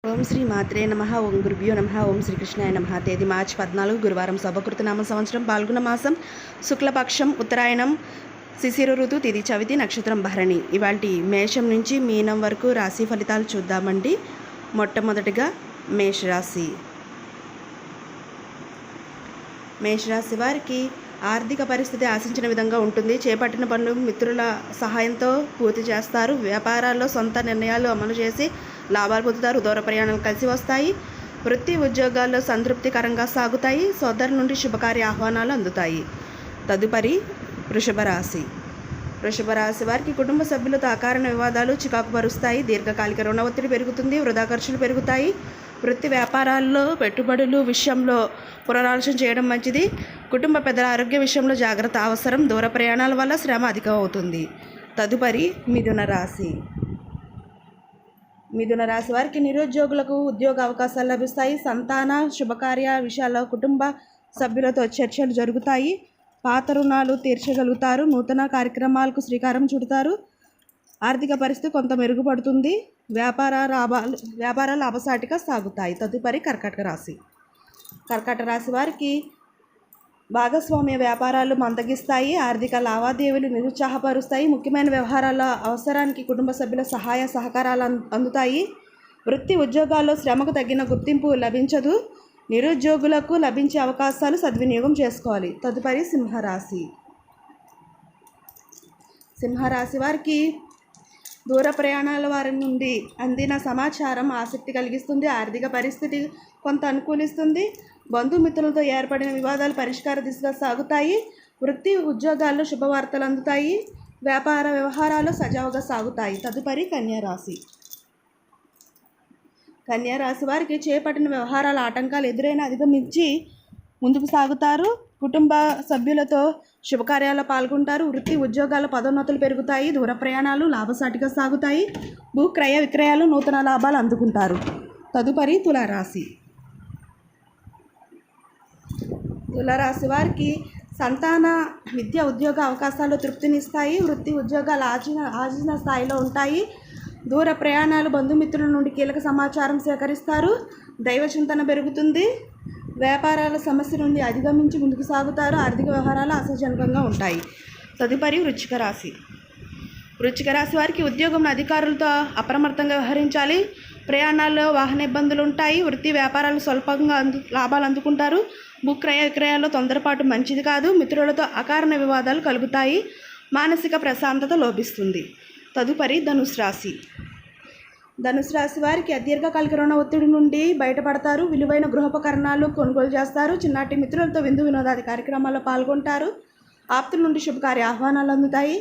ఓం శ్రీ మాత్రే నమః. ఓం గురుభ్యో నమః. ఓం శ్రీకృష్ణాయ నమః. తేదీ మార్చి 14 గురువారం, శుభకృతనామ సంవత్సరం, పాల్గొన మాసం, శుక్లపక్షం, ఉత్తరాయణం, శిశిర ఋతు, తిథి చవితి, నక్షత్రం భరణి. ఇవాల్టి మేషం నుంచి మీనం వరకు రాశి ఫలితాలు చూద్దామండి. మొట్టమొదటిగా మేషరాశి. మేషరాశి వారికి ఆర్థిక పరిస్థితి ఆశించిన విధంగా ఉంటుంది. చేపట్టిన పనులు మిత్రుల సహాయంతో పూర్తి చేస్తారు. వ్యాపారాల్లో సొంత నిర్ణయాలు అమలు చేసి లాభాలు పొందుతారు. దూర ప్రయాణాలు కలిసి వస్తాయి. వృత్తి ఉద్యోగాల్లో సంతృప్తికరంగా సాగుతాయి. సోదరు నుండి శుభకార్య ఆహ్వానాలు అందుతాయి. తదుపరి వృషభ రాశి. వృషభ రాశి వారికి కుటుంబ సభ్యులతో అకారణ వివాదాలు చికాకు పరుస్తాయి. దీర్ఘకాలిక రుణ ఒత్తిడి పెరుగుతుంది. వృధా ఖర్చులు పెరుగుతాయి. వృత్తి వ్యాపారాల్లో పెట్టుబడులు విషయంలో పునరాలోచన చేయడం మంచిది. కుటుంబ పెద్దల ఆరోగ్య విషయంలో జాగ్రత్త అవసరం. దూర ప్రయాణాల వల్ల శ్రమ అధికం అవుతుంది. తదుపరి మిథున రాశి. మిథున రాశి వారికి నిరుద్యోగులకు ఉద్యోగ అవకాశాలు లభిస్తాయి. సంతాన శుభకార్య విషయాల్లో కుటుంబ సభ్యులతో చర్చలు జరుగుతాయి. పాత రుణాలు తీర్చగలుగుతారు. నూతన కార్యక్రమాలకు శ్రీకారం చుడతారు. ఆర్థిక పరిస్థితి కొంత మెరుగుపడుతుంది. వ్యాపార లాభసాటిగా సాగుతాయి. తదుపరి కర్కాటక రాశి. కర్కాటక రాశి వారికి భాగస్వామ్య వ్యాపారాలు మందగిస్తాయి. ఆర్థిక లావాదేవీలు నిరుత్సాహపరుస్తాయి. ముఖ్యమైన వ్యవహారాల అవసరానికి కుటుంబ సభ్యుల సహాయ సహకారాలు అందుతాయి. వృత్తి ఉద్యోగాల్లో శ్రమకు తగిన గుర్తింపు లభించదు. నిరుద్యోగులకు లభించే అవకాశాలు సద్వినియోగం చేసుకోవాలి. తదుపరి సింహరాశి. సింహరాశి వారికి దూర ప్రయాణాల వారి నుండి అందిన సమాచారం ఆసక్తి కలిగిస్తుంది. ఆర్థిక పరిస్థితి కొంత అనుకూలిస్తుంది. బంధుమిత్రులతో ఏర్పడిన వివాదాలు పరిష్కార దిశగా సాగుతాయి. వృత్తి ఉద్యోగాల్లో శుభవార్తలు అందుతాయి. వ్యాపార వ్యవహారాలు సజావుగా సాగుతాయి. తదుపరి కన్యారాశి. కన్యారాశి వారికి చేపట్టిన వ్యవహారాల ఆటంకాలు ఎదురైన అధిగమించి ముందుకు సాగుతారు. కుటుంబ సభ్యులతో శుభకార్యాల్లో పాల్గొంటారు. వృత్తి ఉద్యోగాల పదోన్నతులు పెరుగుతాయి. దూర ప్రయాణాలు లాభసాటిగా సాగుతాయి. భూ క్రయ విక్రయాలు నూతన లాభాలు అందుకుంటారు. తదుపరి తులారాశి. తులారాశి వారికి సంతాన విద్య ఉద్యోగ అవకాశాలు తృప్తినిస్తాయి. వృత్తి ఉద్యోగాలు ఆశించిన స్థాయిలో ఉంటాయి. దూర ప్రయాణాలు బంధుమిత్రుల నుండి కీలక సమాచారం సేకరిస్తారు. దైవ చింతన పెరుగుతుంది. వ్యాపారాల సమస్య నుండి అధిగమించి ముందుకు సాగుతారు. ఆర్థిక వ్యవహారాలు ఆశాజనకంగా ఉంటాయి. తదుపరి వృశ్చిక రాశి. వృశ్చిక రాశి వారికి ఉద్యోగంలో అధికారులతో అప్రమత్తంగా వ్యవహరించాలి. ప్రయాణాల్లో వాహన ఇబ్బందులు ఉంటాయి. వృత్తి వ్యాపారాలు స్వల్పంగా లాభాలు అందుకుంటారు. భూ క్రయ విక్రయాల్లో తొందరపాటు మంచిది కాదు. మిత్రులతో అకారణ వివాదాలు కలుగుతాయి. మానసిక ప్రశాంతత లోపిస్తుంది. తదుపరి ధనుసు రాశి. ధనుసు రాశి వారికి దీర్ఘకాలిక రుణ ఒత్తిడి నుండి బయటపడతారు. విలువైన గృహోపకరణాలు కొనుగోలు చేస్తారు. చిన్నటి మిత్రులతో విందు వినోదాది కార్యక్రమాల్లో పాల్గొంటారు. ఆప్తుల నుండి శుభకార్య ఆహ్వానాలు అందుతాయి.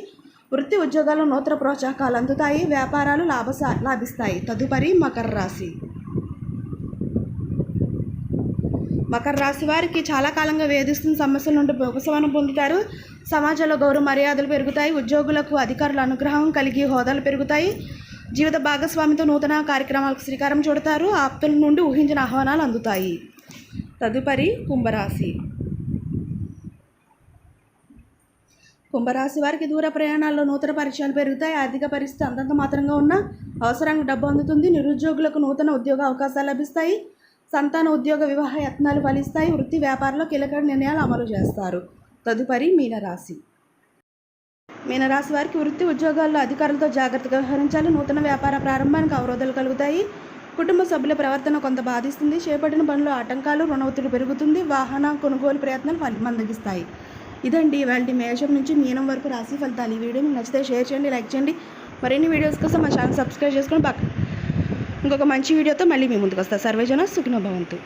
వృత్తి ఉద్యోగాల్లో నూతన ప్రోత్సాహకాలు అందుతాయి. వ్యాపారాలు లాభిస్తాయి. తదుపరి మకర రాశి. మకర రాశి వారికి చాలా కాలంగా వేధిస్తున్న సమస్యల నుండి ఉపశమనం పొందుతారు. సమాజంలో గౌరవ మర్యాదలు పెరుగుతాయి. ఉద్యోగులకు అధికారుల అనుగ్రహం కలిగి హోదాలు పెరుగుతాయి. జీవిత భాగస్వామితో నూతన కార్యక్రమాలకు శ్రీకారం చుడతారు. ఆప్తుల నుండి ఊహించిన ఆహ్వానాలు అందుతాయి. తదుపరి కుంభరాశి. కుంభరాశి వారికి దూర ప్రయాణాల్లో నూతన పరిచయాలు పెరుగుతాయి. ఆర్థిక పరిస్థితి అంతంత మాత్రంగా ఉన్న అవసరానికి డబ్బు అందుతుంది. నిరుద్యోగులకు నూతన ఉద్యోగ అవకాశాలు లభిస్తాయి. సంతాన ఉద్యోగ వివాహ యత్నాలు ఫలిస్తాయి. వృత్తి వ్యాపారంలో కీలక నిర్ణయాలు అమలు చేస్తారు. తదుపరి మీనరాశి. మీనరాశి వారికి వృత్తి ఉద్యోగాల్లో అధికారులతో జాగ్రత్తగా వ్యవహరించాలి. నూతన వ్యాపార ప్రారంభానికి అవరోధాలు కలుగుతాయి. కుటుంబ సభ్యుల ప్రవర్తన కొంత బాధిస్తుంది. చేపట్టిన పనులు ఆటంకాలు, రుణ ఒత్తిడి పెరుగుతుంది. వాహన కొనుగోలు ప్రయత్నాలు మందగిస్తాయి. ఇదండి ఇవాళ మేషం నుంచి మీనం వరకు రాశి ఫలితాలు. ఈ వీడియో మీకు నచ్చితే షేర్ చేయండి, లైక్ చేయండి. మరిన్ని వీడియోస్ కోసం మా ఛానల్ సబ్స్క్రైబ్ చేసుకొని ఇంకొక మంచి వీడియోతో మళ్ళీ మీ ముందుకు వస్తా. సర్వేజన సుఖినో భవంతు.